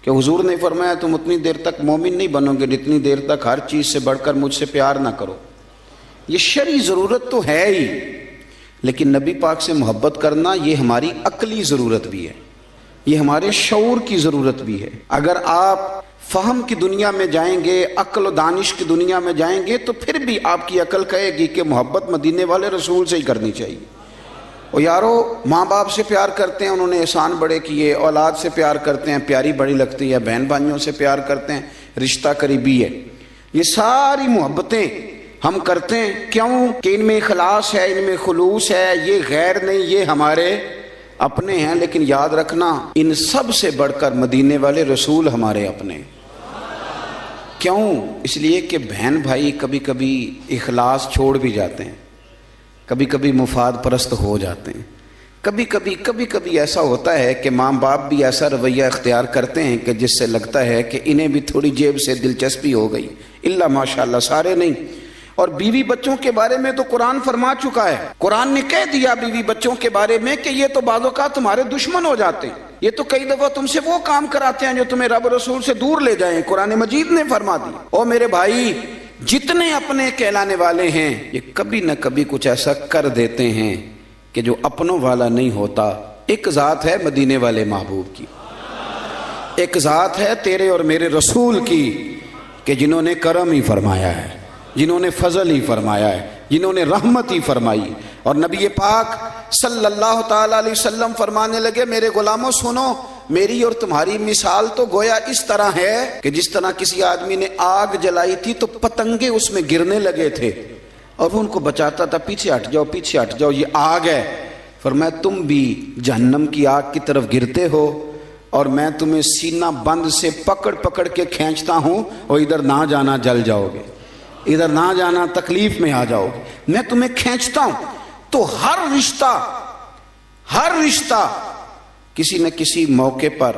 کہ حضور نے فرمایا تم اتنی دیر تک مومن نہیں بنو گے جتنی دیر تک ہر چیز سے بڑھ کر مجھ سے پیار نہ کرو۔ یہ شرعی ضرورت تو ہے ہی، لیکن نبی پاک سے محبت کرنا یہ ہماری عقلی ضرورت بھی ہے، یہ ہمارے شعور کی ضرورت بھی ہے۔ اگر آپ فہم کی دنیا میں جائیں گے، عقل و دانش کی دنیا میں جائیں گے، تو پھر بھی آپ کی عقل کہے گی کہ محبت مدینے والے رسول سے ہی کرنی چاہیے۔ اور یارو ماں باپ سے پیار کرتے ہیں، انہوں نے احسان بڑے کیے، اولاد سے پیار کرتے ہیں، پیاری بڑی لگتی ہے، بہن بھائیوں سے پیار کرتے ہیں، رشتہ قریبی ہے۔ یہ ساری محبتیں ہم کرتے ہیں کیوں کہ ان میں اخلاص ہے، ان میں خلوص ہے، یہ غیر نہیں، یہ ہمارے اپنے ہیں۔ لیکن یاد رکھنا ان سب سے بڑھ کر مدینے والے رسول ہمارے اپنے۔ کیوں؟ اس لیے کہ بہن بھائی کبھی کبھی اخلاص چھوڑ بھی جاتے ہیں، کبھی کبھی مفاد پرست ہو جاتے ہیں، کبھی کبھی ایسا ہوتا ہے کہ ماں باپ بھی ایسا رویہ اختیار کرتے ہیں کہ جس سے لگتا ہے کہ انہیں بھی تھوڑی جیب سے دلچسپی ہو گئی، اللہ ماشاءاللہ سارے نہیں۔ اور بیوی بچوں کے بارے میں تو قرآن فرما چکا ہے، قرآن نے کہہ دیا بیوی بچوں کے بارے میں کہ یہ تو بعض اوقات تمہارے دشمن ہو جاتے ہیں، یہ تو کئی دفعہ تم سے وہ کام کراتے ہیں جو تمہیں رب رسول سے دور لے جائیں، قرآن مجید نے فرما دیا۔ او میرے بھائی، جتنے اپنے کہلانے والے ہیں یہ کبھی نہ کبھی کچھ ایسا کر دیتے ہیں کہ جو اپنوں والا نہیں ہوتا۔ ایک ذات ہے مدینے والے محبوب کی، ایک ذات ہے تیرے اور میرے رسول کی کہ جنہوں نے کرم ہی فرمایا ہے، جنہوں نے فضل ہی فرمایا ہے، جنہوں نے رحمت ہی فرمائی۔ اور نبی پاک صلی اللہ تعالیٰ علیہ وسلم فرمانے لگے، میرے غلاموں سنو، میری اور تمہاری مثال تو گویا اس طرح ہے کہ جس طرح کسی آدمی نے آگ جلائی تھی تو پتنگے اس میں گرنے لگے تھے اور وہ ان کو بچاتا تھا، پیچھے ہٹ جاؤ پیچھے ہٹ جاؤ، یہ آگ ہے۔ فرمایا تم بھی جہنم کی آگ کی طرف گرتے ہو اور میں تمہیں سینہ بند سے پکڑ پکڑ کے کھینچتا ہوں اور ادھر نہ جانا جل جاؤ گے، ادھر نہ جانا تکلیف میں آ جاؤ گے، میں تمہیں کھینچتا ہوں۔ تو ہر رشتہ کسی نہ کسی موقع پر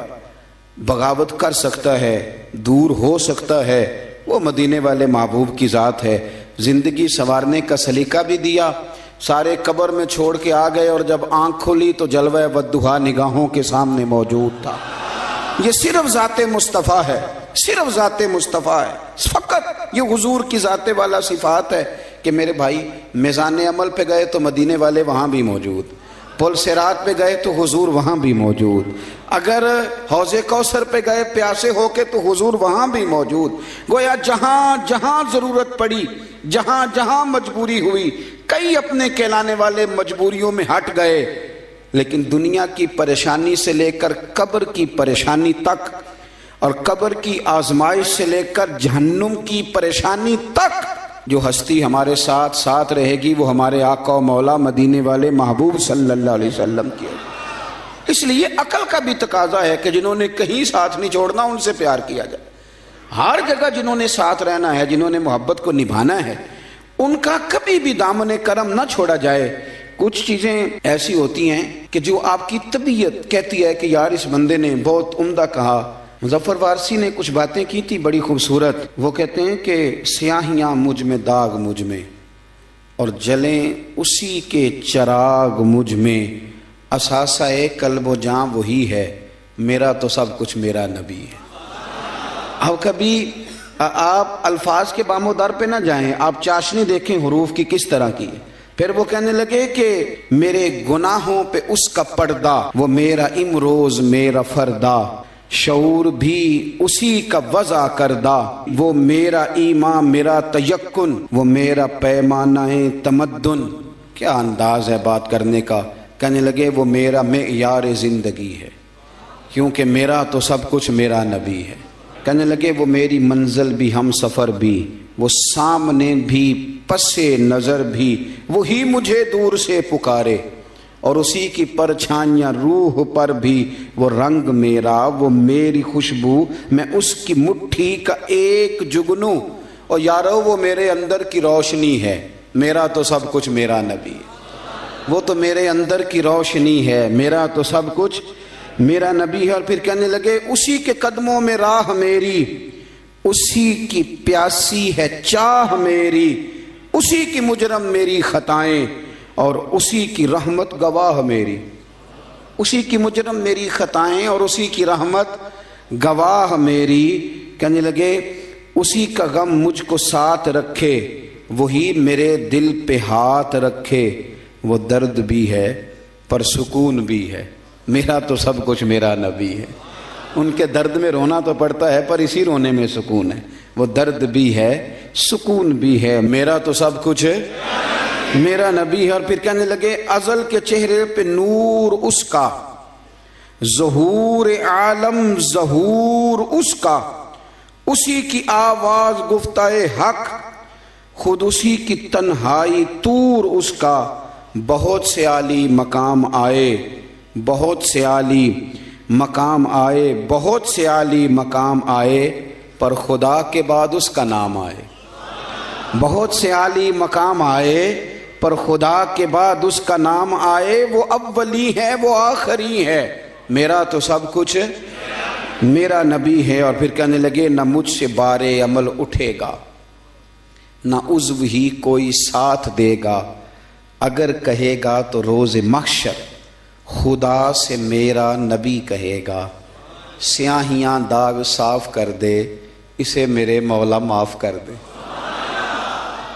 بغاوت کر سکتا ہے، دور ہو سکتا ہے، وہ مدینے والے محبوب کی ذات ہے۔ زندگی سنوارنے کا سلیقہ بھی دیا، سارے قبر میں چھوڑ کے آ گئے اور جب آنکھ کھولی تو جلوہ والدہا نگاہوں کے سامنے موجود تھا۔ یہ صرف ذات مصطفیٰ ہے، صرف ذات مصطفیٰ ہے، فقط یہ حضور کی ذات والا صفات ہے کہ میرے بھائی میزان عمل پہ گئے تو مدینے والے وہاں بھی موجود، پل صراط پہ گئے تو حضور وہاں بھی موجود، اگر حوض کوثر پہ گئے پیاسے ہو کے تو حضور وہاں بھی موجود۔ گویا جہاں جہاں ضرورت پڑی، جہاں جہاں مجبوری ہوئی، کئی اپنے کہلانے والے مجبوریوں میں ہٹ گئے، لیکن دنیا کی پریشانی سے لے کر قبر کی پریشانی تک اور قبر کی آزمائش سے لے کر جہنم کی پریشانی تک جو ہستی ہمارے ساتھ ساتھ رہے گی وہ ہمارے آقا و مولا مدینے والے محبوب صلی اللہ علیہ وسلم کی ہے۔ اس لیے عقل کا بھی تقاضا ہے کہ جنہوں نے کہیں ساتھ نہیں چھوڑنا ان سے پیار کیا جائے، ہر جگہ جنہوں نے ساتھ رہنا ہے، جنہوں نے محبت کو نبھانا ہے، ان کا کبھی بھی دامن کرم نہ چھوڑا جائے۔ کچھ چیزیں ایسی ہوتی ہیں کہ جو آپ کی طبیعت کہتی ہے کہ یار اس بندے نے بہت عمدہ کہا۔ مظفر وارسی نے کچھ باتیں کی تھی بڑی خوبصورت، وہ کہتے ہیں کہ سیاہیاں مجھ میں داغ مجھ میں اور جلیں اسی کے چراغ مجھ میں، اثاثہ قلب و جاں وہی ہے، میرا تو سب کچھ میرا نبی ہے۔ اب کبھی آپ الفاظ کے بام و در پہ نہ جائیں، آپ چاشنی دیکھیں حروف کی کس طرح کی ہے۔ پھر وہ کہنے لگے کہ میرے گناہوں پہ اس کا پردہ، وہ میرا امروز میرا فردا، شعور بھی اسی کا وضع کردہ، وہ میرا ایمان میرا تیقن، وہ میرا پیمانہ تمدن۔ کیا انداز ہے بات کرنے کا۔ کہنے لگے وہ میرا معیار زندگی ہے کیونکہ میرا تو سب کچھ میرا نبی ہے۔ کہنے لگے وہ میری منزل بھی ہم سفر بھی، وہ سامنے بھی پس نظر بھی، وہی مجھے دور سے پکارے اور اسی کی پرچھائیاں روح پر بھی، وہ رنگ میرا وہ میری خوشبو، میں اس کی مٹھی کا ایک جگنو، اور یارو وہ میرے اندر کی روشنی ہے، میرا تو سب کچھ میرا نبی ہے، وہ تو میرے اندر کی روشنی ہے، میرا تو سب کچھ میرا نبی ہے۔ اور پھر کہنے لگے اسی کے قدموں میں راہ میری، اسی کی پیاسی ہے چاہ میری، اسی کی مجرم میری خطائیں اور اسی کی رحمت گواہ میری، اسی کی مجرم میری خطائیں اور اسی کی رحمت گواہ میری، کہنے لگے اسی کا غم مجھ کو ساتھ رکھے، وہی میرے دل پہ ہاتھ رکھے، وہ درد بھی ہے پر سکون بھی ہے، میرا تو سب کچھ میرا نبی ہے۔ ان کے درد میں رونا تو پڑتا ہے پر اسی رونے میں سکون ہے، وہ درد بھی ہے سکون بھی ہے، میرا تو سب کچھ ہے میرا نبی ہے۔ اور پھر کہنے لگے ازل کے چہرے پہ نور اس کا، ظہور عالم ظہور اس کا، اسی کی آواز گفتہ حق، خود اسی کی تنہائی طور اس کا، بہت سے عالی مقام آئے، بہت سے عالی مقام آئے، بہت سے عالی مقام آئے، پر خدا کے بعد اس کا نام آئے۔ بہت سے عالی مقام آئے پر خدا کے بعد اس کا نام آئے، وہ اولی ہے وہ آخری ہے، میرا تو سب کچھ میرا نبی ہے۔ اور پھر کہنے لگے نہ مجھ سے بار عمل اٹھے گا، نہ عضو ہی کوئی ساتھ دے گا، اگر کہے گا تو روز محشر خدا سے میرا نبی کہے گا، سیاہیاں داغ صاف کر دے، اسے میرے مولا معاف کر دے۔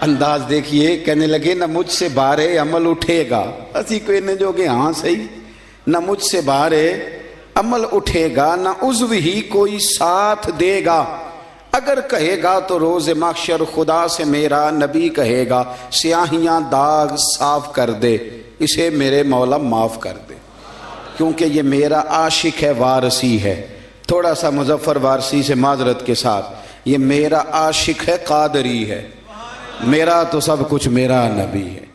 انداز دیکھیے، کہنے لگے نہ مجھ سے بار عمل اٹھے گا، اسی کوئی نے جو کہ ہاں صحیح، نہ مجھ سے بار عمل اٹھے گا، نہ عضو ہی کوئی ساتھ دے گا، اگر کہے گا تو روز محشر خدا سے میرا نبی کہے گا، سیاہیاں داغ صاف کر دے، اسے میرے مولا معاف کر دے۔ کیونکہ یہ میرا عاشق ہے وارثی ہے، تھوڑا سا مظفر وارثی سے معذرت کے ساتھ، یہ میرا عاشق ہے قادری ہے، میرا تو سب کچھ میرا نبی ہے۔